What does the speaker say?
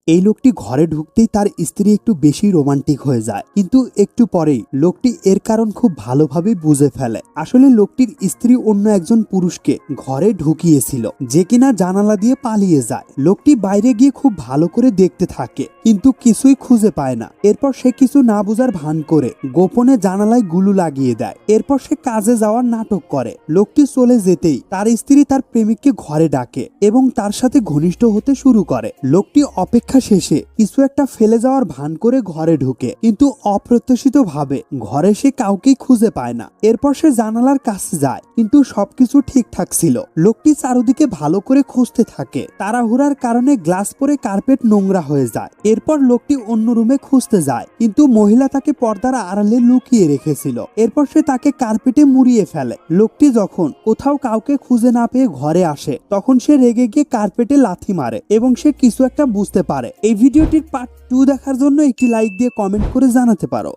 এই লোকটি ঘরে ঢুকতেই তার স্ত্রী একটু বেশি রোমান্টিক হয়ে যায়, কিন্তু একটু পরেই লোকটি এর কারণ খুব ভালোভাবে বুঝে ফেলে। আসলে লোকটির স্ত্রী অন্য একজন পুরুষকে ঘরে ঢুকিয়েছিল, যে কিনা জানালা দিয়ে পালিয়ে যায়। লোকটি বাইরে গিয়ে খুব ভালো করে দেখতে থাকে, কিন্তু কিছুই খুঁজে পায় না। এরপর সে কিছু না বুঝার ভান করে গোপনে জানালায় গুলু লাগিয়ে দেয়। এরপর সে কাজে যাওয়ার নাটক করে। লোকটি চলে যেতেই তার স্ত্রী তার প্রেমিককে ঘরে ডাকে এবং তার সাথে ঘনিষ্ঠ হতে শুরু করে। লোকটি অপেক্ষা শেষে কিছু একটা ফেলে যাওয়ার ভান করে ঘরে ঢুকে, কিন্তু অপ্রত্যাশিতভাবে ঘরে সে কাউকেই খুঁজে পায় না। এরপর সে জানালার কাছে যায়, কিন্তু সবকিছু ঠিকঠাক ছিল। লোকটি চারদিকে ভালো করে খুঁজতে থাকে। তাড়াহুড়ার কারণে গ্লাস পরে কার্পেট নোংরা হয়ে যায়। এরপর লোকটি অন্য রুমে খুঁজতে যায়, কিন্তু মহিলা তাকে পর্দার আড়ালে লুকিয়ে রেখেছিল। এরপর সে তাকে কার্পেটে মুড়িয়ে ফেলে। লোকটি যখন কোথাও কাউকে খুঁজে না পেয়ে ঘরে আসে, তখন সে রেগে গিয়ে কার্পেটে লাথি মারে এবং সে কিছু একটা বুঝতে পারে। এই ভিডিওটির পার্ট 2 দেখার জন্য একটি লাইক দিয়ে কমেন্ট করে জানাতে পারো।